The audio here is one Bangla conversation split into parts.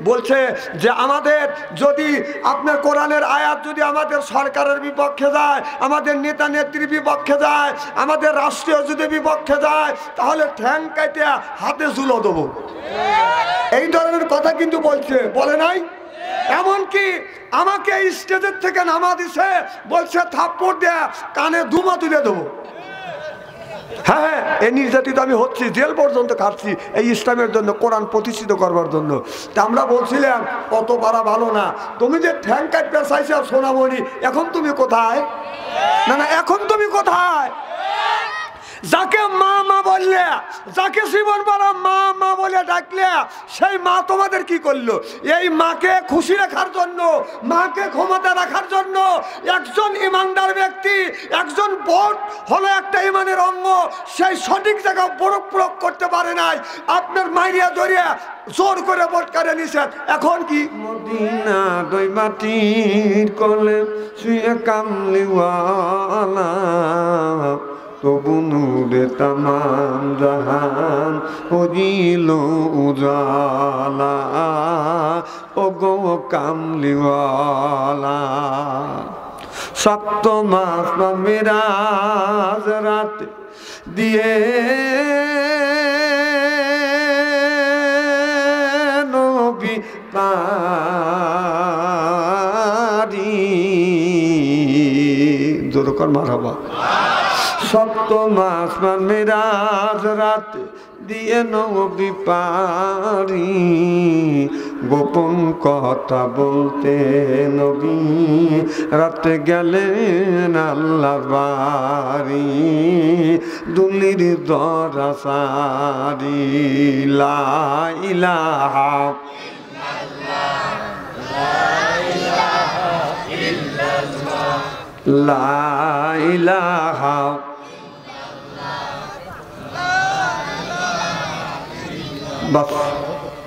বলছে যে আমাদের যদি আপনার কোরআনের আয়াত যদি আমাদের সরকারের বিপক্ষে যায়, আমাদের নেতা নেত্রীর বিপক্ষে যায়, আমাদের রাষ্ট্রীয় যদি বিপক্ষে যায়, তাহলে ঠ্যাং কাটে হাতে ঝুলো দেবো, এই ধরনের কথা কিন্তু বলছে, বলে নাই? এমনকি আমাকে স্টেজের থেকে নামা দিছে, বলছে থাপ্পড় দেয়া কানে ধুমা তুলে দেবো। হ্যাঁ, এই নির্যাতিত আমি হচ্ছি, জেল পর্যন্ত খাচ্ছি এই ইসলামের জন্য, কোরআন প্রতিষ্ঠিত করবার জন্য। তা আমরা বলছিলাম কত পারা ভালো না, তুমি যে ঠ্যাং কাটতে চাইছো সোনামণি, এখন তুমি কোথায়? না না, এখন তুমি কোথায়? যাকে মা মা বললে, যাকে জীবন বলা মা মা বলে ডাকলে, সেই মা তোমাদের কি করলো? এই মাকে খুশি রাখার জন্য, মাকে ক্ষমতা রাখার জন্য একজন ইমানদার ব্যক্তি, একজন ভোট হলো একটা ইমানের অঙ্গ, সেই সঠিক জায়গা প্রয়োগ করতে পারে নাই, আপনার মাইরিয়া ধরিয়া জোর করে ভোট করে নিছেন। এখন কি মদিনা দই মাটির কোলে শুয়ে কামলিওয়ালা, তবু নূরে তামাম জাহান হইল উজালা, ও গো কামলিওয়ালা। সপ্তম আসমান মিরাজ রাত দিয়ে নবী পারি, জোরকর মারহাবা। সপ্তম আসমান মিরাজ রাত দিয়ে নবী পারি, গোপন কথা বলতে নবী রাতে গেলেন আল্লাহর বাড়ি, দুলির দরা সারি। লা ইলাহা লা ইলাহা বাস,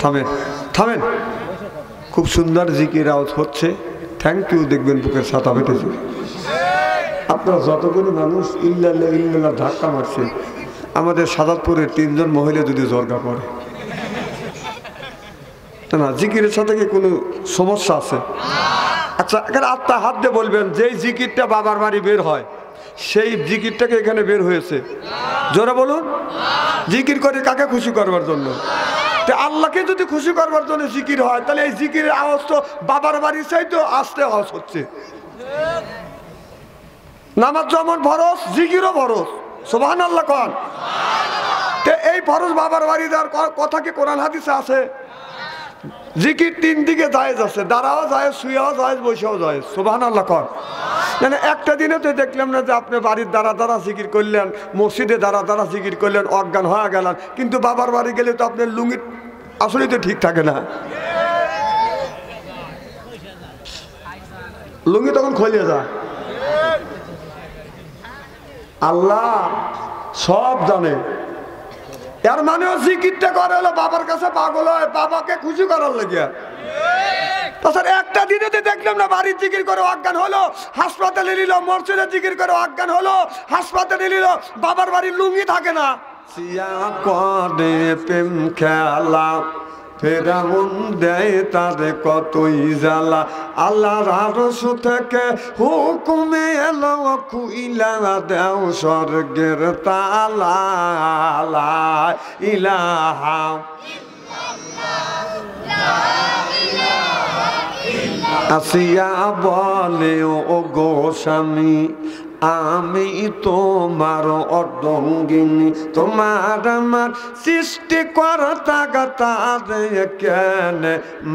থামেন থামেন, খুব সুন্দর জিকির আওয়াজ হচ্ছে, থ্যাংক ইউ। দেখবেন বুকের ছাতা ফেটেছে। আপনারা যতগুলো মানুষ ইল্লাল্লাহ ইল্লাল্লাহ ধাক্কা মারছে, আমাদের সাদাতপুরের 3 জন মহিলা যদি জর্গা পড়ে, না জিকিরের সাথে কি কোনো সমস্যা আছে? আচ্ছা, এখানে আত্মা হাত দিয়ে বলবেন, যেই জিকিরটা বাবার বাড়ি বের হয়, সেই জিকিরটাকে এখানে বের হয়েছে? জোরে বলুন। জিকির করে কাকে খুশি করবার জন্য? আল্লাহকে যদি খুশি করবার জন্য জিকির হয়, তাহলে এই জিকিরের আওয়াজ তো বাবার বাড়ির চাইতে আস্তে আওয়াজ হচ্ছে। নামাজ যেমন ফরজ, জিকিরও ফরজ। সুবহানাল্লাহ কোন। এই ফরজ বাবার বাড়ি দেওয়ার কথা কি কোরআন হাদিসে আছে? জিকির 3 দিকে জায়েজ আছে, দাঁড়াও জায়েজ, শুয়েও জায়েজ, বসেও জায়েজ। সুবহানাল্লাহ কোন। মানে একটা দিনে তো দেখলাম না যে আপনি বাড়ির দ্বারা দ্বারা জিকির করলেন, মসজিদে দ্বারা দ্বারা জিকির করলেন, অজ্ঞান হয়ে গেলেন, কিন্তু বাবার বাড়ি গেলে তো আপনার লুঙ্গি আসলে তো ঠিক থাকে না, লুঙ্গি তখন খুলে যায়। আল্লাহ সব জানে। এর মানে জিকিরটা করে হলো বাবার কাছে পাগল হয়, বাবাকে খুশি করার লেগে। তাছাড়া একটা দিনে দেখলাম না বাড়ির জিকির করে অজ্ঞান হলো, হাসপাতালে নিল, মসজিদে জিকির করে অজ্ঞান হলো, হাসপাতালে নিল, বাবার বাড়ির লুঙ্গি থাকে না। প্রেম খেলা ফেরাউন দেয় তারে কতই জ্বালা, আল্লাহর আরশ থেকে হুকুমে এলো খুইলা দেও স্বর্গের তালা। লা ইলাহা আসিয়া বলে ও গো স্বামী, আমি তোমার অর্ধঙ্গিনী, তোমার আমার সৃষ্টি কর্তা গাতা কেন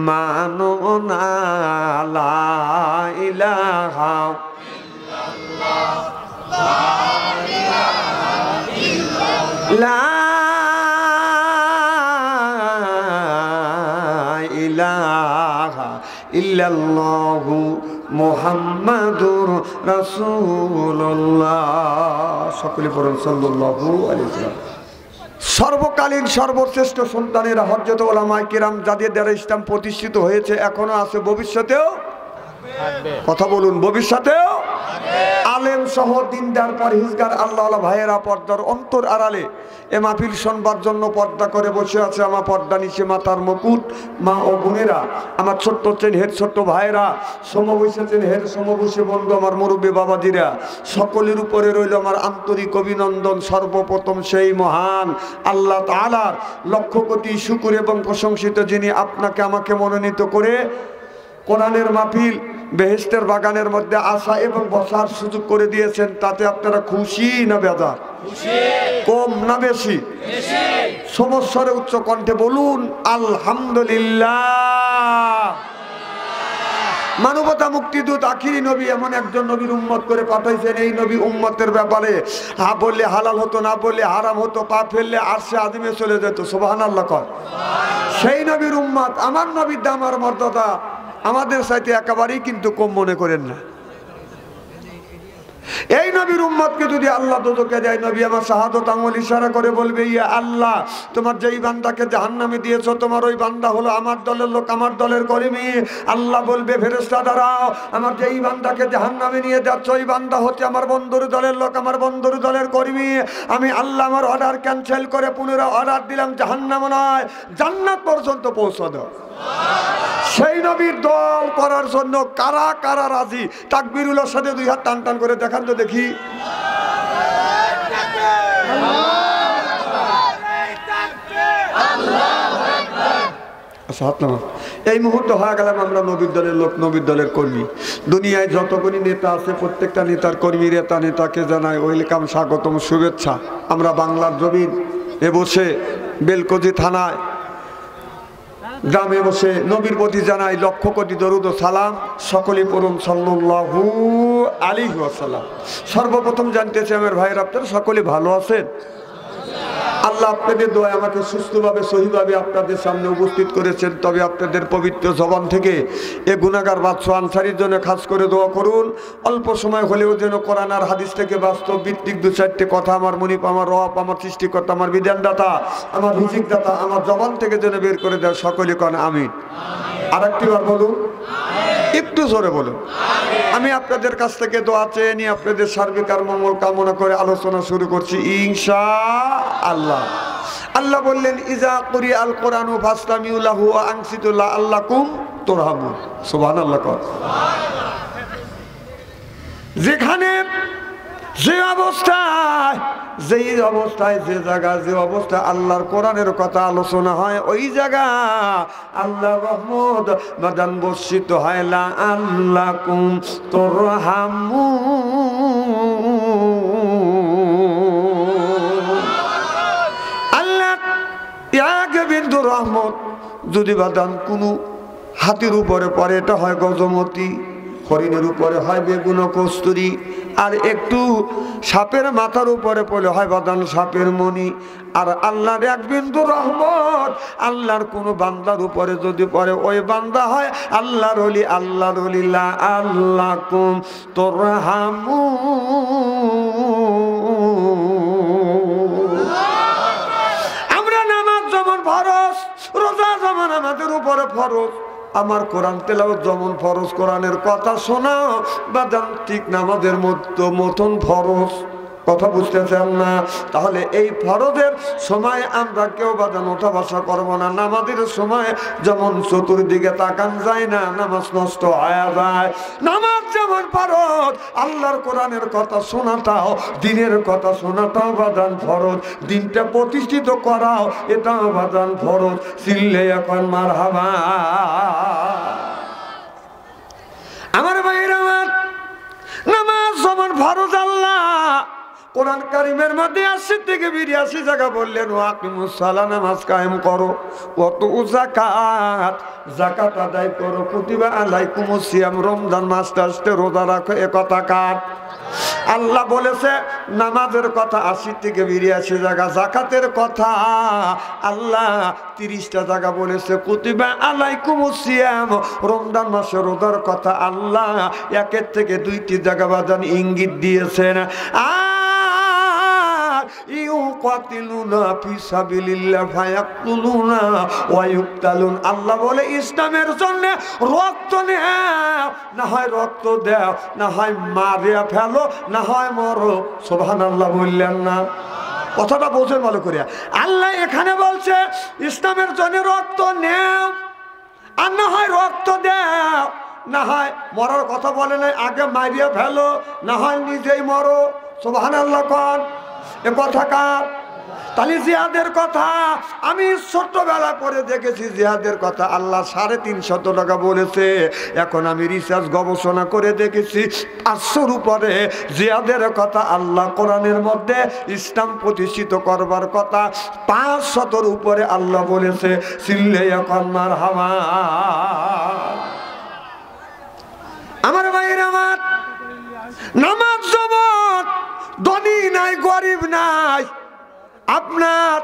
মানো না। লা ইলাহা লা ইলাহা ইল্লাল্লাহু মুহাম্মাদুর রাসূলুল্লাহ। সকলে পড়ুন সাল্লাল্লাহু আলাইহি ওয়াসাল্লাম। সর্বকালীন সর্বশ্রেষ্ঠ সন্তানেরা হযরত উলামায়ে কিরাম, যাদের দ্বারা ইসলাম প্রতিষ্ঠিত হয়েছে, এখনো আছে, ভবিষ্যতেও থাকবে। কথা বলুন, ভবিষ্যতেও। আলেম সহ দিনদার পরহেজগার আল্লাহওয়ালা ভাইয়েরা পর্দার অন্তর আড়ালে এ মাহফিল শুনবার জন্য পর্দা করে বসে আছে আমার পর্দা নিচে মাতার মুকুট মা ও বোনেরা, আমার ছোট্ট চেনহের ছোট্ট ভাইয়েরা, সমবয়সী চেনহের সমবয়সী বন্ধু, আমার মুরব্বী বাবাজিরা, সকলের উপরে রইল আমার আন্তরিক অভিনন্দন। সর্বপ্রথম সেই মহান আল্লাহ তাআলার লক্ষ কোটি শুকর এবং প্রশংসিত, যিনি আপনাকে আমাকে মনোনীত করে কোরআনের মাহফিল বেহেশতের বাগানের মধ্যে আসা এবং বসার সুযোগ করে দিয়েছেন। তাতে আপনারা খুশি না বেজার? কম না বেশি? সমস্যারে উচ্চ কণ্ঠে বলুন আলহামদুলিল্লাহ। মানবতা মুক্তিদূত আখিরি নবী এমন একজন নবীর উম্মত করে পাঠাইছেন। এই নবী উম্মতের ব্যাপারে হা বললে হালাল হতো, না বললে হারাম হতো, পা ফেললে আরশে আযিমে চলে যেত। সুবহানাল্লাহ কর। সেই নবীর উম্মত, আমার নবীর দাম আর মর্যাদা আমাদের সাথে একেবারেই কিন্তু কম মনে করেন না। এই নবীর উম্মতকে যদি আল্লাহ দোজখে দেয়, নবী আমার শাহাদত আঙ্গুল ইশারা করে বলবে, ইয়া আল্লাহ, তোমার যেই বান্দাকে জাহান্নামে দিয়েছো, তোমার ওই বান্দা হলো আমার দলের লোক, আমার দলের কর্মী। আল্লাহ বলবে, ফেরেশতা দাঁড়াও, আমার যেই বান্দাকে জাহান্নামে নিয়ে যাচ্ছ, ওই বান্দা হচ্ছে আমার বন্ধুর দলের লোক, আমার বন্ধুর দলের কর্মী। আমি আল্লাহ আমার অর্ডার ক্যান্সেল করে পুনরায় অর্ডার দিলাম, জাহান্নাম নয় জান্নাত পর্যন্ত পৌঁছে দাও। সেই নবীর দল করার জন্য কারা কারা রাজি? তাকবীরুল্লাহর সাথে দুই হাত টান টান করে দেখান তো দেখি। এই মুহূর্তে হয়ে গেলাম আমরা নবীর দলের লোক, নবীর দলের কর্মী। দুনিয়ায় যতগুলি নেতা আছে প্রত্যেকটা নেতার কর্মী নেতাকে জানাই ওয়েলকাম, স্বাগতম, শুভেচ্ছা। আমরা বাংলার জমিন এ বসে বেলকুচি থানায় গ্রামে বসে নবীর প্রতি জানাই লক্ষ কোটি দরুদ ও সালাম। সকলে পড়ুন সাল্লাল্লাহু আলাইহি ওয়াসাল্লাম। সর্বপ্রথম জানতে চাই আমার ভাইয়ের, আপনারা সকলে ভালো আছেন? আল্লাহ আপনাদের দোয়া আমাকে সুস্থভাবে সহিভাবে আপনাদের সামনে উপস্থিত করেছেন। তবে আপনাদের পবিত্র জবান থেকে এ গুনাহগার বাদশা আনসারীর জন্য খাস করে দোয়া করুন। অল্প সময় হলেও যেন কোরআন আর হাদিস থেকে বাস্তব ভিত্তিক দু চারটে কথা আমার মুনিপ, আমার রব, আমার সৃষ্টিকর্তা, আমার বিধানদাতা, আমার রিজিকদাতা আমার জবান থেকে যেন বের করে দেয়। সকলে কোন আমিন। আর একটিবার বলুন, একটু জোরে বলুন। আমি আপনাদের কাছ থেকে দোয়া চেয়ে নিয়ে আপনাদের সার্বিক আর মঙ্গল কামনা করে আলোচনা শুরু করছি ইনশাআল্লাহ। আল্লাহ বললেন, ইজা কুরি আল কোরআনু ফাসতামিউ লাহু ওয়া আনসিতু লাআল্লাকুম তুরহামুন। সুবহানাল্লাহ। যেখানে যে অবস্থায় যে জায়গা যে অবস্থায় আল্লাহর কোরআনের কথা আলোচনা হয়, ওই জায়গা আল্লাহর রহমত বাদান বর্ষিত হয়। লা আল্লাকুম তুরহামুন। আল্লাহ এক বিন্দু রহমত যদি বাদান কোনো হাতির উপরে পড়ে, এটা হয় গজমতি, হরিণের উপরে হয় বেগুন কস্তুরি, আর একটু সাপের মাথার উপরে পড়লে হয় বাদান সাপের মণি। আর আল্লাহর এক বিন্দু রহমত আল্লাহর কোন বান্দার উপরে যদি পড়ে, ওই বান্দা হয় আল্লাহর ওলি। আল্লাহর ওলি। লা আল্লাকুম তুরহামুন। আমরা নামাজ যেমন ফরজ, রোজা যেমন আমাদের উপরে ফরজ, আমার কোরআন তেলাওয়াত যেমন ফরজ, কোরআনের কথা শোনা বাদাম ঠিক নামাজের মতন ফরজ। কথা বুঝতেছেন না? তাহলে এই ফরজের সময় আমরা কেউ বাদান ওঠা বসা করবো না। নামাজের সময় যেমন চতুর্দিকে তাকান যায় না, নামাজ নষ্ট হয়ে যায়। নামাজ যেমন ফরজ, আল্লাহর কোরআনের কথা শোনাটাও, দিনের কথা শোনাটাও বাদান ফরজ। দিনটা প্রতিষ্ঠিত করাও এটাও বাদান ফরজ। চিল্লে এখন মারহাবা। আমার ভাইয়েরা, নামাজ যেমন ফরজ, আল্লাহ কোরআন কারিমের মধ্যে ৮০ থেকে ৮২ জায়গা বললেন, ওয়াকিমুস সালাহ, নামাজ কায়েম করো, ওয়াতু যাকাত, যাকাত আদায় করো, কুতিবা আলাইকুমুস সিয়াম, রমজান মাসটা আসতে রোজা রাখো। এ কথা কার? আল্লাহ বলেছে নামাজের কথা ৮০ থেকে ৮২ জায়গা, যাকাতের কথা আল্লাহ ৩০টা জায়গা বলেছে, কুতিবা আলাইকুমুস সিয়াম, রমজান মাসে রোজার কথা আল্লাহ ১ থেকে ২টি জায়গা বাজান ইঙ্গিত দিয়েছেন। ইউকাতিলুনা ফি সাবিলিল্লাহ ফায়াকতুলুনা ওয়া ইউকতালুন। আল্লাহ বলে ইসলামের জন্য রক্ত নাও, না হয় রক্ত দাও, না হয় মারিয়া ফেলো, না হয় মরো। সুবহানাল্লাহ বললেন না? কথাটা বোঝেন ভালো করে। আল্লাহ এখানে বলছে ইসলামের জন্য রক্ত নাও, আর না হয় রক্ত দাও, না হয় মরার কথা বলে নাই, আগে মারিয়ে ফেলো, না হয় নিজেই মরো। সুবহানাল্লাহ কোন এ কথা কার? তাহলে জিহাদের কথা আমি ছোট্টবেলা করে দেখেছি। জিহাদের কথা আল্লাহ 350 টাকা বলেছে। এখন আমি রিসার্চ গবেষণা করে দেখেছি 500-র উপরে জিহাদের কথা আল্লাহ কোরআনের মধ্যে ইসলাম প্রতিষ্ঠিত করবার কথা 500-র উপরে আল্লাহ বলেছে। চিল্লে এখন মারহাবা। আমার ভাইরা আমার, নামাজ জমাত ধনী নাই গরিব নাই, আপনার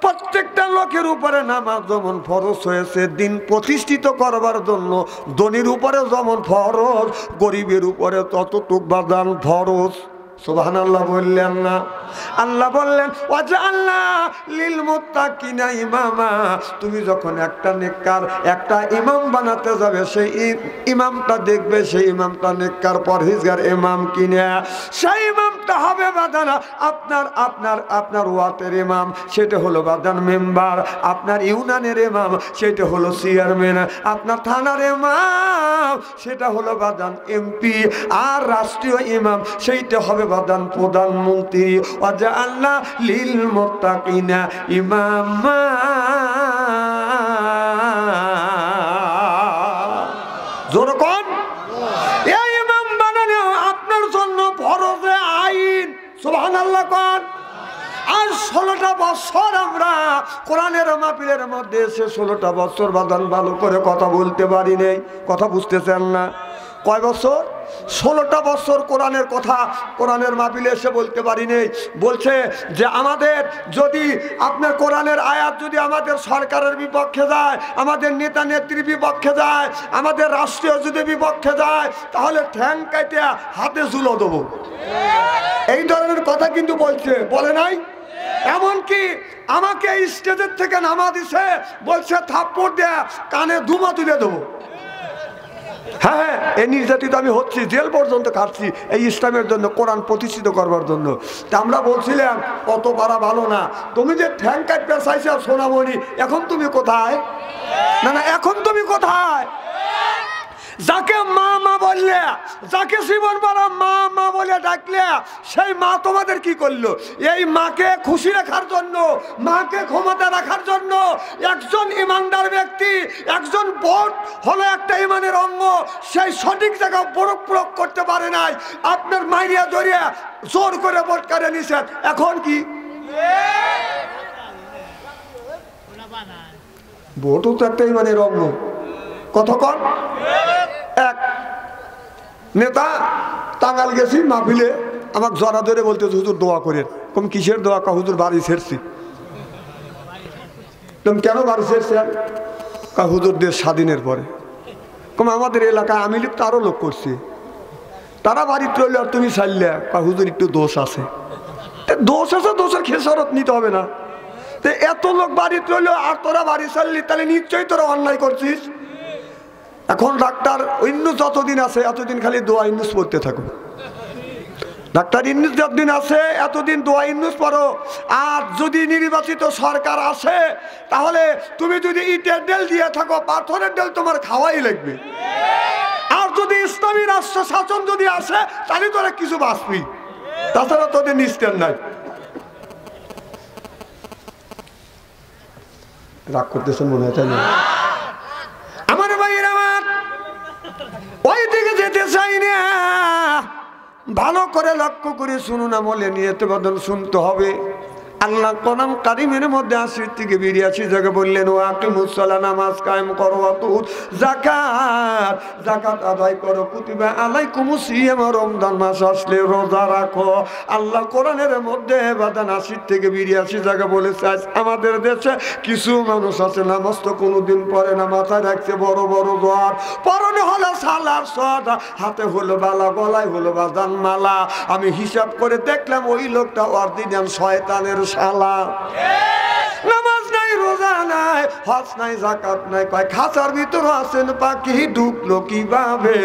প্রত্যেকটা লোকের উপরে নামাজ যেমন ফরজ হয়েছে দিন প্রতিষ্ঠিত করবার জন্য, ধনীর উপরে যেমন ফরজ, গরিবের উপরে ততটুক বাদান ফরজ। সুবহানাল্লাহ বললেন না? আল্লাহ বললেন ওয়াজআলনা লিল মুত্তাকিনা ইমামা। তুমি যখন একটা নেককার একটা ইমাম বানাতে যাবে, সেই ইমামটা দেখবে সেই ইমামটা নেককার পরহেজগার ইমাম কিনা। সেই ইমামটা হবে বাদানা আপনার আপনার আপনার ওয়াতের ইমাম, সেটা হলো বাদান মেম্বার। আপনার ইউনিয়নের ইমাম সেটা হলো চেয়ারম্যান। আপনার থানার ইমাম সেটা হলো বাদান এমপি। আর রাষ্ট্রীয় ইমাম সেইটা হবে বাদান প্রধানমন্ত্রী। ওয়াজআলনা লিল মুত্তাকিনা ইমামা। জোরে কোন? এই ইমাম বানানো আপনার জন্য ফরজে আইন। সুবহানাল্লাহ কোন? আর 16টা বছর আমরা কোরআনের মাহফিলের মধ্যে এসে 16টা বছর বাদান ভালো করে কথা বলতে পারি নাই। কথা বুঝতেছেন না? কয় বছর? 16টা বছর কোরআনের কথা কোরআনের মাহফিলে এসে বলতে পারি নেই। বলছে যে আমাদের যদি আপনার কোরআনের আয়াত যদি আমাদের সরকারের বিপক্ষে যায়, আমাদের নেতা নেত্রীর বিপক্ষে যায়, আমাদের রাষ্ট্রীয় যদি বিপক্ষে যায়, তাহলে ঠ্যাং কাটে হাতে ঝুলো দেবো। এই ধরনের কথা কিন্তু বলছে, বলে নাই? এমনকি আমাকে স্টেজের থেকে নামা দিছে, বলছে থাপ্পড় দেয়া কানে ধুমা তুলে দেবো। হ্যাঁ হ্যাঁ, এই নির্যাতিত আমি হচ্ছি, জেল পর্যন্ত খাচ্ছি এই ইসলামের জন্য, কোরআন প্রতিষ্ঠিত করবার জন্য। তা আমরা বলছিলাম অত পারা ভালো না, তুমি যে ঠ্যাং কাটতে চাইছো সোনামণি, এখন তুমি কোথায়? না না, এখন তুমি কোথায়? যাকে মা মা বললে, যাকে জীবন পারা মা মা বলে ডাকলে, সেই মা তোমাদের কি করলো? এই মাকে খুশি রাখার জন্য, মাকে ক্ষমতা রাখার জন্য একজন ইমানদার ব্যক্তি, একজন ভোট হলো একটা ইমানের অঙ্গ, সেই সঠিক জায়গায় প্রয়োগ করতে পারে নাই। আপনার মাইরিয়া জড়িয়ে জোর করে ভোট করে নিছেন। এখন কি ভোটও তো একটা ইমানের অঙ্গ। কতক্ষণ? এক নেতা টাঙ্গাল গেছি মাহফিলে, আমাকে জড়া ধরে বলতেছে হুজুর দোয়া করেন। কম কিসের দোয়া? কা হুজুর বাড়ি ছেড়ছি। তুমি কেন বাড়ি ছেড়ছেন? কা হুজুর দেশ স্বাধীনের পরে। কম আমাদের এলাকায় আমি লিপ্ত আরো লোক করছি, তারা বাড়ি রইলে আর তুমি ছাড়লে। কা হুজুর একটু দোষ আছে। দোষ আছে, দোষের খেসারত নিতে হবে না। তো এত লোক বাড়ি রইল আর তোরা বাড়ি ছাড়লি, তাহলে নিশ্চয়ই তোরা অন্যায় করছিস। এখন ডাক্তার ইন্নুস যতদিন আছে এতদিন খালি দোয়া ইন্নুস পড়তে থাকো। ডাক্তার ইন্নুস যতদিন আছে এতদিন দোয়া ইন্নুস পড়ো। আর যদি নির্বাচিত সরকার আসে, তাহলে তুমি যদি ইটের ডেল দিয়ে থাকো, পাথরের ডেল তোমার খাওয়াই লাগবে। আর যদি ইসলামী রাষ্ট্র শাসন যদি আসে, তাহলে তোরা কিছু বাঁচবি, তাছাড়া তোদের নিস্তের নাই। রাগ করতেছেন মনে হয়, তাই না? আমার ভাইয়ের আমার, ওই দিকে যেতে চাই না। ভালো করে লক্ষ্য করে শুনুন, আমলে নিয়ত বদল শুনতে হবে। আল্লাহ কোরআন কারীমের মধ্যে 80 থেকে 82 জায়গা বললেন ওয়া আকিমুস সালাত, নামাজ কায়েম করো, ওয়াতুত যাকাত, যাকাত আদায় করো, কুতিবা আলাইকুমুস সিয়াম, রমজান মাস আসলে রোজা রাখো। আল্লাহ কোরআনের মধ্যে বাদান 80 থেকে 82 জায়গা বলেছে। আজ আমাদের দেশে কিছু মানুষ আছে নামাজ তো কোনোদিন পড়ে না, মাথায় রাখছে বড় বড় জ্বর, পরনে হলো সালার সদা, হাতে হলো বালা, গলায় হলো বাদান মালা। আমি হিসাব করে দেখলাম ওই লোকটা অরিজিনাল শয়তানের শালা। নামাজ নাই, রোজা নাই, হজ নাই, যাকাত নাই, কয় খাঁচার ভিতর আছেন পাখি, ঢুকলো কিভাবে?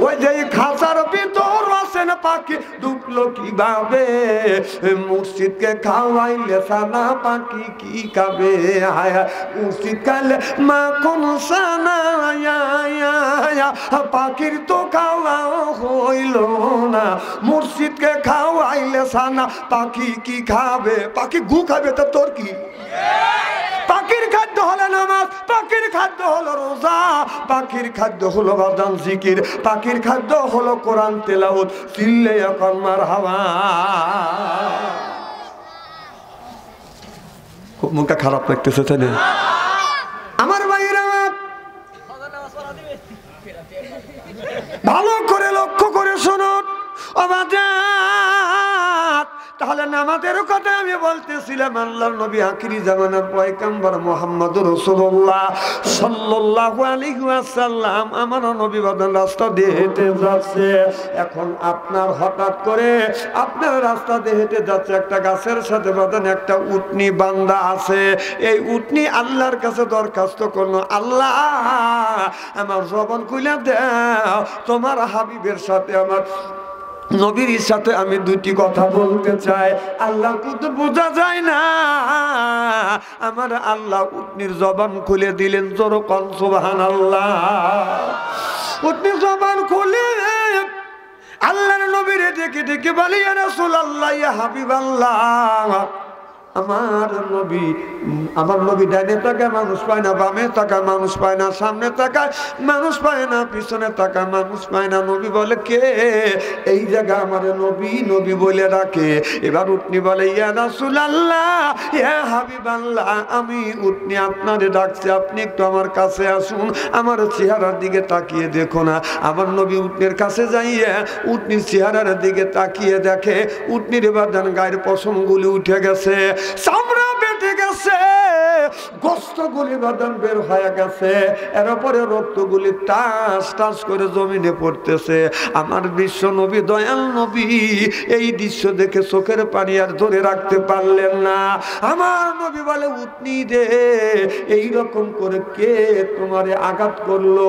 ওই যে খাঁচার ভিতর আছেন পাখি, ঢুকলো কিভাবে? মুর্শিদকে খাওয়াইলে সানা পাখি কি খাবে? মুর্শিদ খাইলে মা কোন সানা, পাখির তো খাওয়া হইল না। মুর্শিদকে খাওয়াইলে সানা পাখি কি খাবে? পাখি গু খাবে, তা তোর কি? পাখির খাদ্য হলো নামাজ, পাখির খাদ্য হলো রোজা, পাখির খাদ্য হলো বাদাম জিকির, পাখির খাদ্য হলো কোরআন তেলাওয়াত। চিল্লে এখন মারহাবা। খুব মুখটা খারাপ লাগতেছে তাই না? আমার ভাইরা ভালো করে লক্ষ্য করে শুনুন ও বাজার। তাহলে নামাজের কথা আমি বলতেছিলাম, আল্লাহর নবী আখিরি জামানার পয়গম্বর মুহাম্মদুর রাসূলুল্লাহ সাল্লাল্লাহু আলাইহি ওয়াসাল্লাম আমার নবী বাদন রাস্তা দিয়ে হেঁটে যাচ্ছে। এখন আপনার হঠাৎ করে আপনার রাস্তা দিয়ে হেঁটে যাচ্ছে, একটা গাছের সাথে বাদন একটা উটনি বান্দা আছে। এই উটনি আল্লাহর কাছে দরখাস্ত করলো, আল্লাহ আমার জবান খুলে দাও, তোমার হাবিবের সাথে আমার নবীর সাথে আমি দুটি কথা বলতে চাই। আল্লাহ তো বোঝা যায় না, আমার আল্লাহ উটনির জবান খুলে দিলেন। জোরে কোন সুবহানাল্লাহ। উটনির জবান খুলে আল্লাহর নবীরে ডেকে ডেকে বলে, ইয়া রাসূলুল্লাহ, ইয়া হাবিবাল্লাহ, আমার নবী ডাইনে তাকায় মানুষ পায় না, বামে তাকায় মানুষ পায় না, সামনে তাকায় মানুষ পায় না, পিছনে তাকায় মানুষ পায় না। নবী বলে, কে এই জায়গা আমার নবী নবী বলে রাখে। এবার উটনি বলে, ইয়া রাসূলুল্লাহ, ইয়া হাবিবাল্লাহ, আমি উটনি আপনারে ডাকছি, আপনি একটু আমার কাছে আসুন, আমার চেহারার দিকে তাকিয়ে দেখো না। আমার নবী উটনির কাছে যাইয়ে উটনির চেহারার দিকে তাকিয়ে দেখে উটনির বাদান গায়ের পশমগুলি উঠে গেছে, চামড়া বেটে গেছে, গোশতগুলি বাদান বের হয়ে গেছে, এরপরে রক্তগুলি টাস টাস করে জমিনে পড়তেছে। আমার বিশ্ব নবী, দয়াল নবী এই দৃশ্য দেখে চোখের পানি আর ধরে রাখতে পারলেন না। আমার নবী বলে, উটনি রে, এইরকম করে কে তোমারে আঘাত করলো?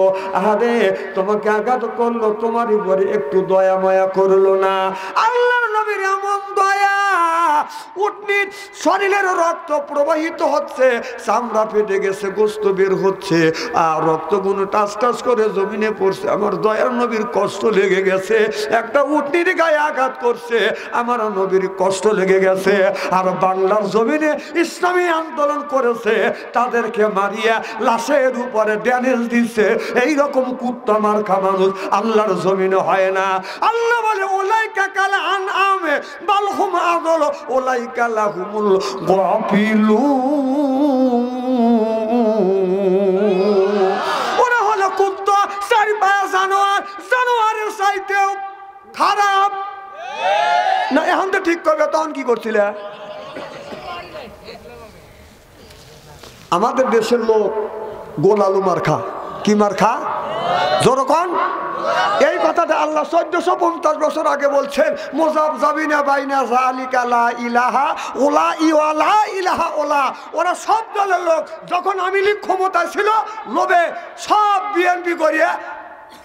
আরে তোমাকে আঘাত করলো, তোমার উপরে একটু দয়া মায়া করলো না? আল্লাহর নবীর এমন দয়া, উটনির শরীরের রক্ত প্রবাহিত হচ্ছে, চামড়া ফেটে গেছে, গোশত বের হচ্ছে, আর রক্তগুলো টাস টাস করে জমিনে পড়ছে। আমার দয়ার নবীর কষ্ট লেগে গেছে। একটা উটনির গায়ে আঘাত করছে, আমার নবীর কষ্ট লেগে গেছে। আর বাংলার জমিনে ইসলামী আন্দোলন করেছে, তাদেরকে মারিয়া লাশের উপরে ড্যানেজ দিচ্ছে। এইরকম কুত্তা মার্কা মানুষ আল্লাহর জমিনে হয় না। আল্লাহ বলে, ওলাইকা কাল আনআমে বাল হুম আযল ওলাইকা লাহুমুল গাফিলুন। ওরা হলো কুত্তা, চারি পায়া জানোয়ার, জানোয়ারের চাইতেও খারাপ না। এখন তো ঠিক করবে, তখন কি করছিলে? আমাদের দেশের লোক গোলালু মার্খা। কি মার্খা? জোরকন। এই কথাটা আল্লাহ 1450 বছর আগে বলছেন, মুযাবযাবিনা বাইনা যালিকা লা ইলাহা ওলা ইওয়ালা ইলাহা ওলা। ওরা সব দলের লোক, যখন আওয়ামী লীগ ক্ষমতায় ছিল, লোভে সব বিএনপি করিয়া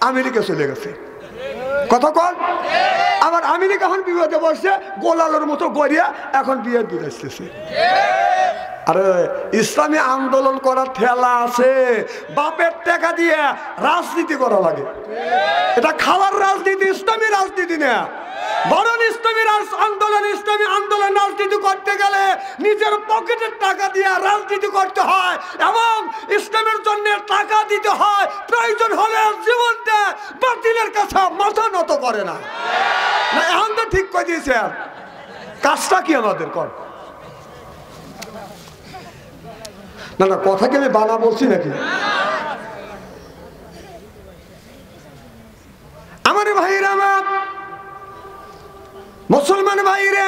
আমেরিকা চলে গেছে। কথা কন। আবার আমেরিকা এখন বিপদে বসছে, গোলালের মতো গড়িয়া এখন বিএনপি আসতেছে। আরে ইসলামী আন্দোলন করার ঠেলা আছে, বাপের টাকা দিয়ে রাজনীতি করা লাগে। এটা খাওয়ার রাজনীতি, ইসলামী রাজনীতি না। বরং ইসলামী আন্দোলন রাজনীতি করতে গেলে নিজের পকেটের টাকা দিয়ে রাজনীতি করতে হয়, এবং ইসলামের জন্য টাকা দিতে হয়। প্রয়োজন হলে জীবন দেয়, বাতিলের কাছে মাথা নত করে না। এখন তো ঠিক করে দিয়েছে, কাজটা কি আমাদের কর না? না, কথা কি আমি বানা বলছি নাকি? আমার ভাইরা, আমার মুসলমান ভাইরা,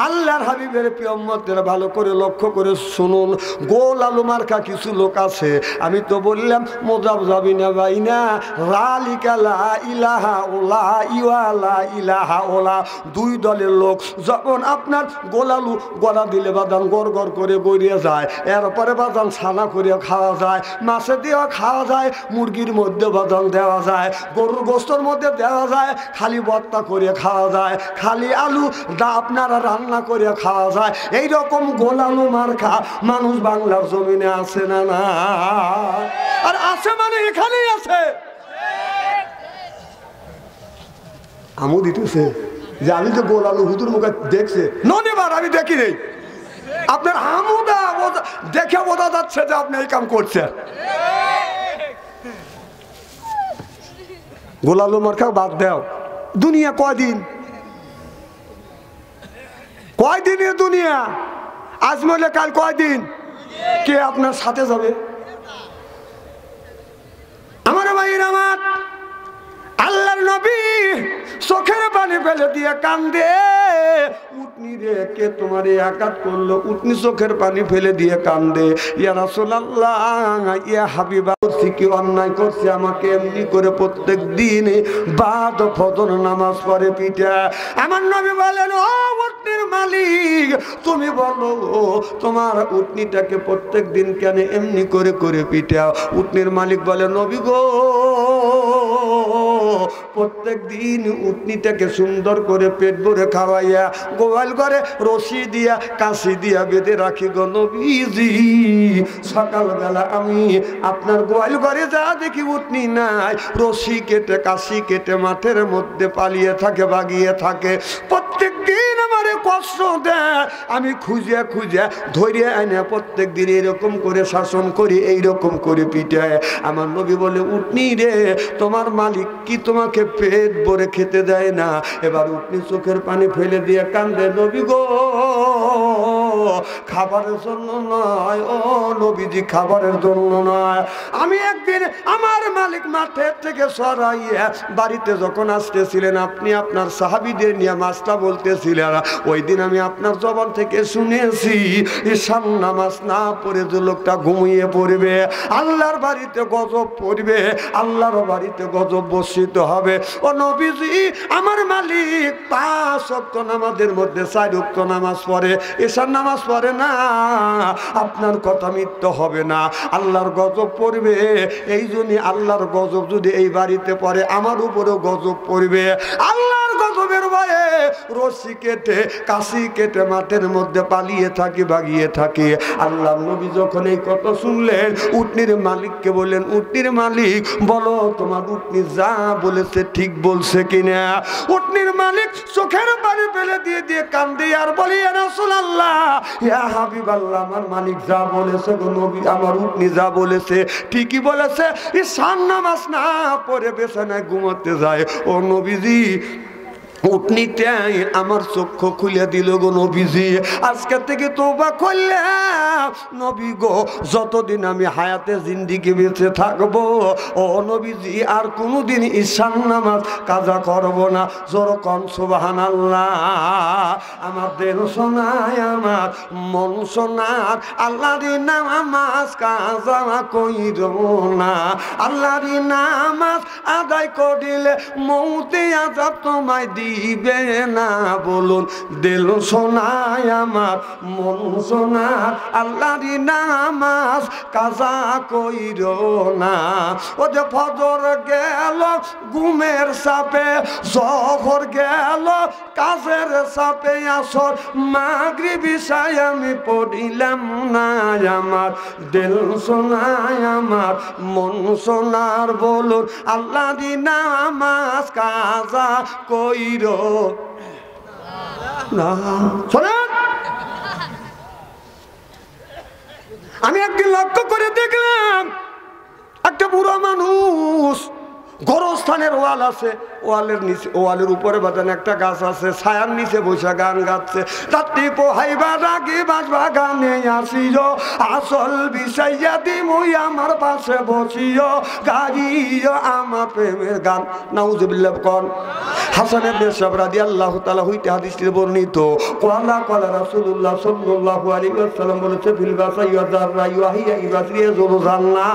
আল্লাহর হাবিবের প্রিয় উম্মতের ভালো করে লক্ষ্য করে শুনুন, গোল আলু মার্কা কিছু লোক আছে, আমি তো বললাম মোজাবজাবিনা বাইনা রালিকা লা ইলাহা ওলা ইওয়ালা ইলাহা ওলা, দুই দলের লোক যখন আপনার গোলালু গলা দিলে বাদান গড় গড় করে গড়িয়ে যায়, এরপরে বাদান ছানা করে খাওয়া যায়, মাছে দিয়েও খাওয়া যায়, মুরগির মধ্যে বাদান দেওয়া যায়, গরুর গোস্তর মধ্যে দেওয়া যায়, খালি ভর্তা করে খাওয়া যায়, খালি আলু দা আপনারা রান্না করে খাওয়া যায়। এইরকম গোলালু মার্কা মানুষ বাংলার জমিনে আছে না? না, আর আছে মানে এখানেই আছে। আমু দিতেছে যে আমি তো গোলালু হুজুর মুখে দেখছে, ননেবার আমি দেখি নেই। আপনার আমুদা দেখে বোঝা যাচ্ছে যে আপনি এই কাম করছেন। গোলালু মার্কা বাদ দাও, দুনিয়া কয়দিন, কয়দিনের দুনিয়া, আজ মরলে কাল কয়দিন, কে আপনার সাথে যাবে? আমার ভাইয়ের আমার, আল্লাহর নবী চোখের পানি ফেলে দিয়ে কান্দে, উটনি রে কে তোমার আঘাত করলো? উটনি চোখের পানি ফেলে দিয়ে কান্দে, ইয়া রাসূলুল্লাহ ইয়া হাবিবা, কি অন্যায় করছে আমাকে এমনি করে প্রত্যেক দিন বাদ ফজর নামাজ পড়ে পিটা। আমার নবী বলেন, ও উটনির মালিক তুমি বলো তোমার উটনিটাকে প্রত্যেক দিন কেন এমনি করে করে পিটাও? উটনির মালিক বলে, নবী গো প্রত্যেক দিন উটনিটাকে সুন্দর করে পেট ভরে খাওয়াইয়া গোয়াল করে রশি দিয়া কাশি দিয়া বেঁধে রাখি গো নবীজি। সকালবেলা আমি আপনার গোয়াল ঘরে যা দেখি উটনি নাই, রশি কেটে কাশি কেটে মাঠের মধ্যে পালিয়ে থাকে, বাগিয়ে থাকে। প্রত্যেক দিন আমারে কষ্ট দেয়, আমি খুঁজে খুঁজে ধরে আনে প্রত্যেক দিন এরকম করে শাসন করি, এইরকম করে পিটায়। আমার নবী বলে, উটনি রে তোমার মালিক কি তোমাকে পেট ভরে খেতে দেয় না? এবার উটনি চোখের পানি ফেলে দিয়ে কান্দে, নবী গো খাবারের জন্য নয়, ও নবীজি খাবারের জন্য নয়। আমি একদিন আমার মালিক মাঠের থেকে সরাইয়া বাড়িতে যখন আসতেছিলেন, আপনি আপনার সাহাবীদের নিয়ে মাছটা বলতেছিলেন, ওই দিন আমি আপনার জবান থেকে শুনেছি ঈশান নামাজ না পড়ে যে লোকটা ঘুমিয়ে পড়বে, আল্লাহর বাড়িতে গজব পড়বে, আল্লাহর বাড়িতে গজব বর্ষিত হবে। ও নবীজি আমার মালিক 5 ওয়াক্ত নামাজের মধ্যে 4 ওয়াক্ত নামাজ পড়ে, ঈশান নামাজ পড়ে না, আপনার কথা মিথ্যা হবে না, আল্লাহর গজব পড়বে। এই জন্য আল্লাহর গজব যদি এই বাড়িতে পড়ে আমার উপরেও গজব পড়বে। আল্লাহর গজবের ভয়ে রশি কেটে কাশি কেটে মাঠের মধ্যে পালিয়ে থাকি, বাগিয়ে থাকি। আল্লাহর নবী যখন এই কথা শুনলেন, উটনির মালিককে বললেন, উটনির মালিক বলো তোমার উটনি যা বলেছে ঠিক বলছে কিনা? উটনির মালিক চোখের পানি ফেলে দিয়ে দিয়ে কান্দে আর বলি, ইয়া রাসূলুল্লাহ ইয়া হাবিবাল্লাহ আমার মালিক যা বলেছে গো নবী, আমার উটনি যা বলেছে ঠিকই বলেছে, ঈশান নামাজ না পড়ে বিছানায় ঘুমোতে যায়। ও নবীজি উটনিটাই আমার চক্ষু খুলে দিল গো নবীজি, আজকে থেকে তওবা করলাম নবী গো, যতদিন আমি হায়াতে জিন্দিগি বেঁচে থাকবো ও নবীজি আর কোনোদিন ঈশান নামাজ কাজা করব না। যেরকম সুবহানাল্লাহ। আমার দেহ শোনায় আমার মন শোনার, আল্লাহর নামাজ কাজা কইর না, আল্লাহর নামাজ আদায় করিলে মৌতে আযাব তোমায় দিবে না। বলুন দিল শোনায় আমার মন শোনার, আল্লাহর নামাজ কাজা কইর না। ও যে ফজর গেল ঘুমের চাপে, জহর গেল কাজের চাপে, আসর মাগরিব ইশায় আমি পড়িলাম না, আমার দিল শোনায় আমার মন শোনার। বলুন আল্লাহর নামাজ কাজা কইর না। শোনেন, আমি একদিন লক্ষ্য করে দেখলাম একটা বুড়ো মানুষ, গোরস্থানের ওয়াল আছে, ওয়ালের নিচে, ওয়ালের উপরে বাজান একটা গাছ আছে, ছায়ার নিচে বসে গান গাচ্ছে। রাত্রি পোহাইবা রাগে বাজবা গানে আসিও, আসল বিষাইয়া দিমুই আমার পাশে বসিও, গাইও আমার প্রেমের গান। নাউজুবিল্লাহ কোন। হাসান ইবনে সাবর রাদিয়াল্লাহু তাআলা হইতে হাদিসটি বর্ণিত, ক্বালা ক্বালা রাসূলুল্লাহ সাল্লাল্লাহু আলাইহি ওয়াসাল্লাম বলেছে, ফিল বাসাই ওয়া যাররা ইউহিয়া ইবাসরিয়া যুরজান্না,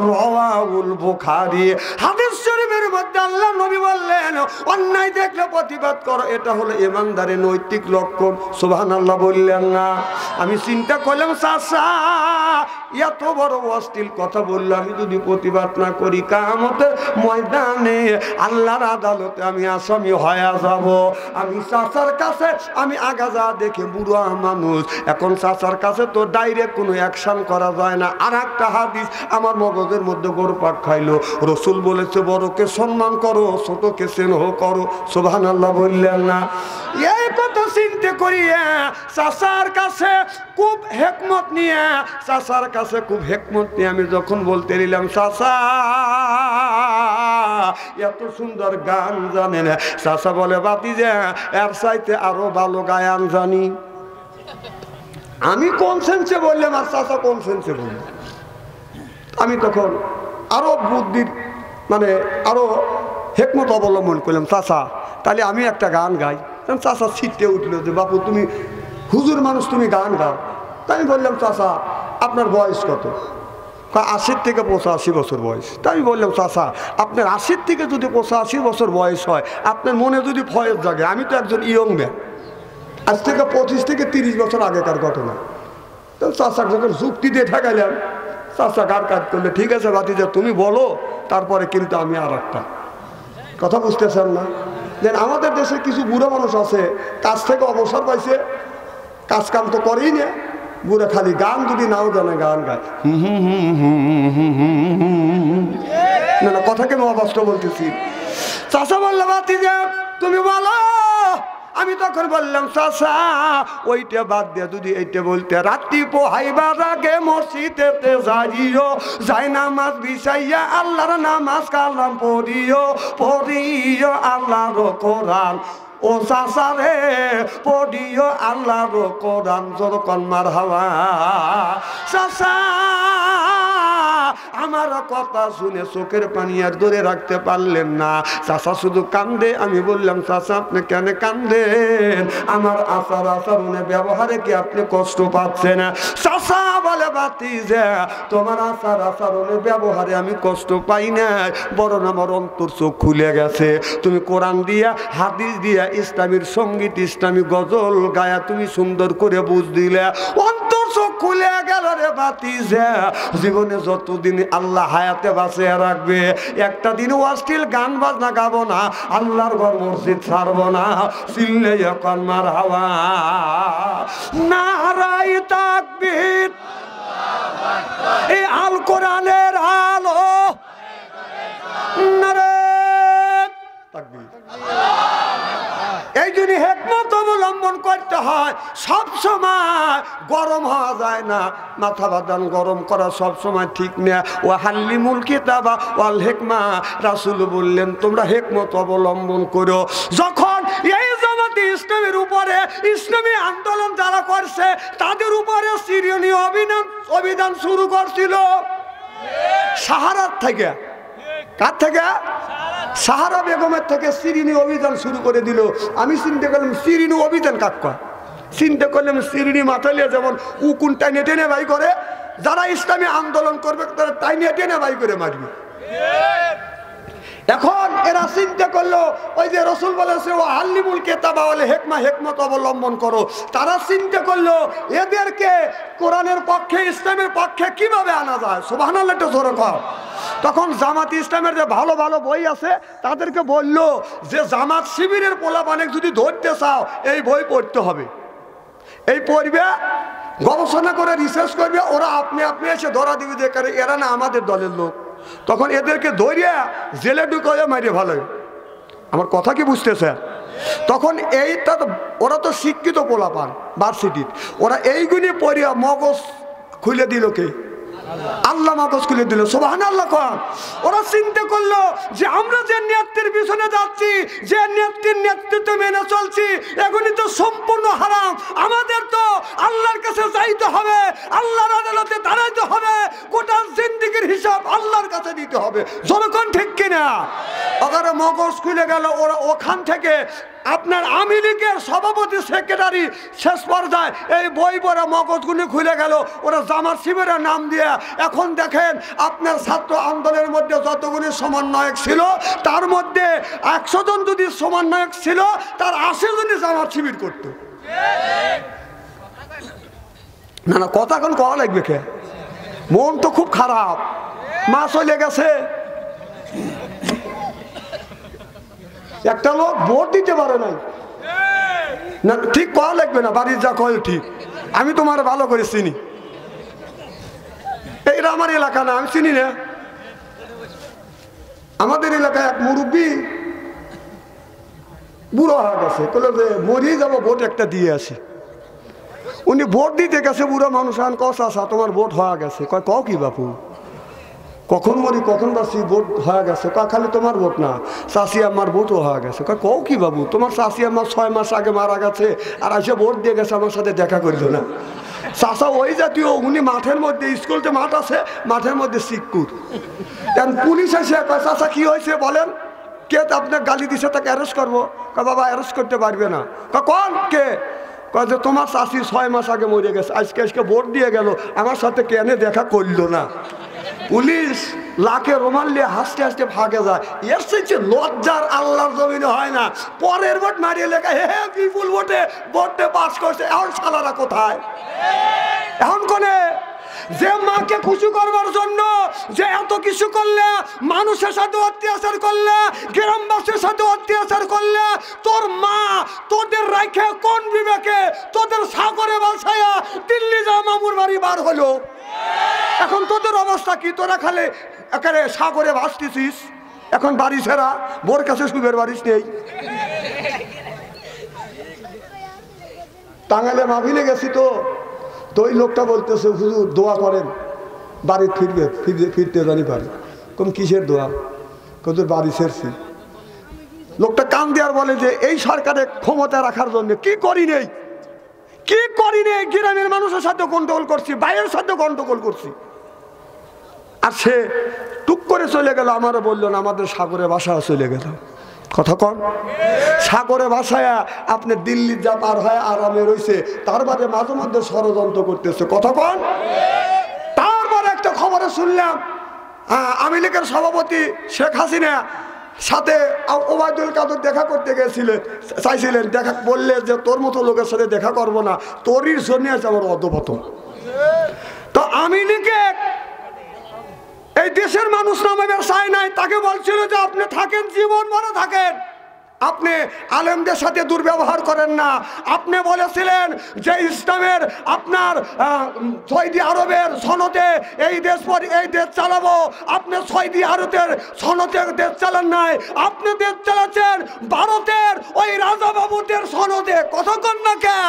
রাওয়াহুল বুখারী। হাদিস শরীফের মধ্যে আল্লাহ নবী বললেন, অন্যায় দেখলে প্রতিবাদ করো, এটা হলো ঈমানদারের নৈতিক লক্ষণ। সুবহানাল্লাহ বললেন না? আমি চিন্তা করলাম, চাচা এত বড় অশ্লীল কথা বললো, আমি যদি প্রতিবাদ না করি কিয়ামতের ময়দানে আল্লাহর আদালতে আমি আসামি হয়ে যাব। আমি চাচার কাছে আমি আগা যা দেখে বুড়ো মানুষ, এখন চাচার কাছে তো ডাইরেক্ট কোনো অ্যাকশন করা যায় না। আর একটা হাদিস আমার মগজের মধ্যে গোরপাক খাইলো, রসুল বলেছে বড়কে সম্মান করো, ছোটকে স্নেহ করো। সুবহানাল্লাহ বললেন না? এই কথা চিন্তা করিয়া চাচার কাছে খুব হেকমত নিয়ে, চাচার কাছে খুব হেকমত নিয়ে আমি যখন বলতে নিলাম, চাচা এত সুন্দর গান জানেন, চাচা বলে, বাতিজা এর চাইতে আরো ভালো গায়ান জানি। আমি কোন সেন্সে বললাম আর চাচা কোন সেন্সে বললাম? আমি তখন আরো বুদ্ধির মানে আরো হেকমত অবলম্বন করলাম, চাচা তাহলে আমি একটা গান গাই। চাচা ছিটতে উঠলো যে, বাপু তুমি হুজুর মানুষ, তুমি গান গাও। তাই আমি বললাম, চাচা আপনার বয়স কত? 80 থেকে 85 বছর বয়স। তাই আমি বললাম, চাচা আপনার 80 থেকে যদি 85 বছর বয়স হয়, আপনার মনে যদি ফয়েজ জাগে, আমি তো একজন ইয়ং ম্যান, আজ থেকে 25 থেকে 30 বছর আগেকার ঘটনা। তো চাচা যখন যুক্তি দিয়ে ঠেকাইলাম, চাচা গান কাজ করলে, ঠিক আছে ভাতিজা তুমি বলো, তারপরে কিন্তু আমি আর একটা কথা বুঝতেছেন না? যেন আমাদের দেশে কিছু বুড়ো মানুষ আছে, কাজ থেকে অবসর পাইছে, কাজ কাম তো করেই না, বুড়া খালি গান যদি নাও জানে গান গায়। না না, কথা কেন অবাস্তব বলতেছি? চাচা বললো, ভাতিজা তুমি বলো। আমি তখন বললাম, চাচা ওইটা বাদ দিয়ে যদি এইটা বলতে, রাত্রি পোহাইবার আগে মসজিদেতে যাইও, যাই নামাজ বিছাইয়া আল্লাহর নামাজ কালাম পড়িও, পড়িও আল্লাহর কোরআন। ও চাচা রে পড়িও আল্লাহর কোরআন, যখন মারহাবা। চাচা আমার কথা শুনে চোখের পানি আর ধরে রাখতে পারলেন না, চাচা শুধু কান্দে। আমি বললাম, চাচা আপনি কেন কান্দেন? আমার আচার আচরণে ব্যবহারে কি আপনি কষ্ট পাচ্ছেন? চাচা বলে, ভাতিজা তোমার আচার আচরণে ব্যবহারে আমি কষ্ট পাই না, বরং আমার অন্তর চোখ খুলে গেছে। তুমি কোরআন দিয়া, হাদিস দিয়া, ইসলামীর সঙ্গীত, ইসলামী গজল গায়া তুমি সুন্দর করে বুঝ দিলে, অন্তর চোখ খুলে গেল রে ভাতিজা। জীবনে যতদিন আল্লাহ হায়াতে বাঁচিয়ে রাখবে, একটা দিন অশ্লীল গান বাজনা গাবো না, আল্লাহর ঘর মসজিদ ছাড়বো না। চিল্লে এখন মারহাবা, নারায়ে তাকবীর, এই আল কোরআনের আলো, নারায়ে তাকবীর। এই জন্য হেকমত অবলম্বন করতে হয়। সব সময় গরম হওয়া যায় না, মাথা বাদান গরম করা সব সময় ঠিক না। ও হাল্লিমুল কিতাবা ওয়াল হিকমা, রাসূল বললেন তোমরা হেকমত অবলম্বন করো। যখন এই জামাতে ইসলামের উপরে ইসলামী আন্দোলন যারা করছে, তাদের উপরে সিরিয়ানি অভিযান শুরু করছিল সাহারার থেকে। কার থেকে? সাহারা বেগমের থেকে সিরিনি অভিযান শুরু করে দিল। আমি চিন্তা করলাম, সিরিনি অভিযান কাক কয়? চিন্তা করলাম, সিরিনি মাথালিয়া যেমন উকুন টাইনে টেনে বাই করে, যারা ইসলামী আন্দোলন করবে তারা টাইনে টেনে বাই করে মারবে। এখন এরা চিন্তা করলো, ওই যে রসুল বলেছে ও আল্লিমুল কিতাবা ওয়াল হিকমা, হেকমত অবলম্বন করো। তারা চিন্তা করলো এদেরকে কোরআনের পক্ষে, ইসলামের পক্ষে কিভাবে আনা যায়। সুবহানাল্লাহ, একটু জোরে কর। তখন জামাত ইসলামের যে ভালো ভালো বই আছে, তাদেরকে বললো যে জামাত শিবিরের পোলাপানে যদি ধরতে চাও এই বই পড়তে হবে, এই পড়বে, গবেষণা করে রিসার্চ করবে, ওরা আপনি আপনি এসে ধরা দিবে যে এরা না আমাদের দলের লোক। তখন এদেরকে ধরিয়া জেলে ঢুকাইয়া মারিয়ে ভালো। আমার কথা কি বুঝতেছে? তখন এইটা ওরা তো শিক্ষিত পোলাপান ভার্সিটির, ওরা এইগুলি পড়িয়া মগজ খুলে দিল কে? আল্লাহ মগজ খুলে দিল। সুবহানাল্লাহ কোন। ওরা চিন্তা করলো যে আমরা যে নেত্রীর পিছনে যাচ্ছি, যে নেত্রীর নেতৃত্ব মেনে চলছি, এগুলি তো সম্পূর্ণ হারাম। আমাদের তো আল্লাহর কাছে যাইতে হবে, আল্লাহর আদালতে দাঁড়াইতে হবে, গোটা জিন্দেগির হিসাব আল্লাহর কাছে দিতে হবে। যখন ঠিক কিনা? ওদের মগজ খুলে গেল। ওরা ওখান থেকে আপনার আওয়ামী লীগের সভাপতি সেক্রেটারি শেষ পর্যায়ে এই বই পড়া মগজগুলি খুলে গেল। ওরা জামাত শিবিরের নাম দিয়ে এখন দেখেন আপনার ছাত্র আন্দোলনের মধ্যে যতগুলি সমন্বয়ক ছিল তার মধ্যে 100 জন যদি সমন্বয়ক ছিল তার 80 জনই জামাত শিবির করত। না না, কথা এখন কওয়া লাগবে কে? মন তো খুব খারাপ। মা চলে গেছে, একটা লোক ভোট দিতে পারে নাই। না ঠিক কওয়া লাগবে না, বাড়ির যা কয় ঠিক। আমি তোমার ভালো করে চিনি, এইটা আমার এলাকা না, আমি চিনি না। আমাদের এলাকায় এক মুরব্বী বুড়ো হয়ে গেছে, বলে যে মরিয়ে যাবো, ভোট একটা দিয়ে আসি। উনি ভোট দিতে গেছে, বুড়ো মানুষ আন কষা তোমার ভোট হয়ে গেছে। কয় কও কি বাপু, কখন মরি কখন বাসি, ভোট হয়ে গেছে। খালি তোমার ভোট না, চাষি আমার ভোটও হয়ে গেছে। কও কি বাবু, তোমার চাষি আমার 6 মাস আগে মারা গেছে, আর এসে ভোট দিয়ে গেছে, আমার সাথে দেখা করলো না। চাষা ওই জাতীয়, উনি মাঠের মধ্যে, স্কুলতে মাঠ আছে, মাঠের মধ্যে সিকুর। পুলিশ এসে কয় চাষা কি হয়েছে বলেন, কে আপনার গালি দিছে, তাকে অ্যারেস্ট করবো। বাবা অ্যারেস্ট করতে পারবে না। কোন কে? কয় যে তোমার চাষি 6 মাস আগে মরে গেছে, আজকে ভোট দিয়ে গেল, আমার সাথে কেন দেখা করলো না। পুলিশ লাখে রোমান নিয়ে হাসতে হাসতে ভাগে যায়। এর চেয়ে লজ্জার আল্লাহর জমিনে হয় না। পরের ভোট মারিয়ে লেখা হে বিপুল ভোটে পাস করছে। এখন শালারা কোথায়? এখন কোনে যে মাকে খুশি করবার জন্য যে এত কিছু করলে, মানুষের সাথে অত্যাচার করলে, গ্রামবাসীর সাথে অত্যাচার করলে, তোর মা তোদের রাখে কোন বিবেকে তোদের সাগরে বাসায়া দিল্লি যা মামুর বাড়ি বার হলো। এখন তোদের অবস্থা কি? তোরা খালে একেবারে সাগরে ভাসতেছিস। এখন বাড়ি ছেড়া, বোর কাছে সুখের বাড়িস নেই। টাঙ্গাইলে মাহফিলে গেছি তো ওই লোকটা বলতেছে হুজুর দোয়া করেন বাড়ি ফিরতে জানি পারি। কোন কিসের দোয়া? তোর বাড়ি ছেড়ছি। লোকটা কান দেওয়ার বলে যে এই সরকারের ক্ষমতা রাখার জন্য কি করি নেই, কি করি নেই, গ্রামের মানুষের সাথে গন্ডগোল করছি, বাইরের সাথে গন্ডগোল করছি। আর সে টুক করে চলে গেল। আমারও বললো না, আমাদের সাগরে বাসা চলে গেল। কথা কন, সাগরে ভাষায় আপনি দিল্লি যা পার হয় আরামে রয়েছে, তার বাদে মাঝে মধ্যে ষড়যন্ত্র করতেছে। কথা কন। তারপর একটা খবরে শুনলাম আওয়ামী লীগের সভাপতি শেখ হাসিনা সাথে ওবায়দুল কাদের দেখা করতে চাইছিলেন। দেখা বললে যে তোর মতো লোকের সাথে দেখা করবো না, তোরই জন্য আছে আমার অধঃপতন। তো আওয়ামী লীগে এই দেশের মানুষ নামাবে চায় নাই, তাকে বলছিল যে আপনি থাকেন, জীবন ভরে থাকেন, আপনি আলেমদের সাথে দুর্ব্যবহার করেন না। আপনি বলেছিলেন যে ইসলামের আপনার সৌদি আরবের সনদে এই দেশ চালাবো। আপনি সৌদি আরবের সনদে দেশ চালান নাই, আপনি দেশ চালাচ্ছেন ভারতের ওই রাজা বাবুদের সনদে। কথা কন না কে?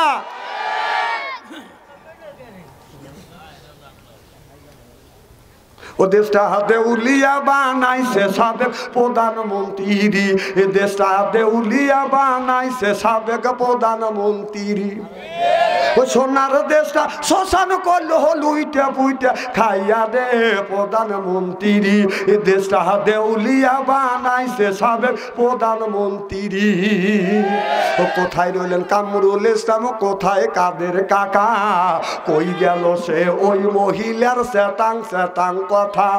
ও দেশটা দেউলিয়া বানাইছে সাবেক প্রধানমন্ত্রী, এ দেশটা দেউলিয়া বানাইছে সাবেক প্রধানমন্ত্রী। ও সোনার দেশটা শ্মশান করলো লুইটা পুইটা খাইয়া দে প্রধানমন্ত্রী, এ দেশটা দেউলিয়া বানাইছে সাবেক প্রধানমন্ত্রী। ও কোথায় রইলেন কামরুল ইসলাম, কোথায় কাদের কাকা, কই গেল সে ওই মহিলার সেটাং সেটাং কথা।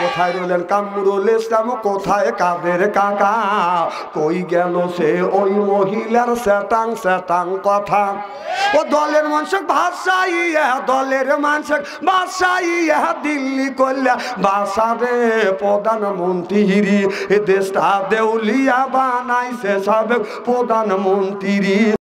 কোথায় রইলেন কামরুল ইসলাম, কোথায় কাদের কাকা, কই গেল সে ওই মহিলার সেটাং সেটাং কথা। ও দলের মানুষ ভাষাইয়া, দলের মানুষ ভাষাইয়া দিল্লি করলে বাসারে প্রধানমন্ত্রী, এ দেশটা দেউলিয়া বানাইছে সাবেক প্রধানমন্ত্রী।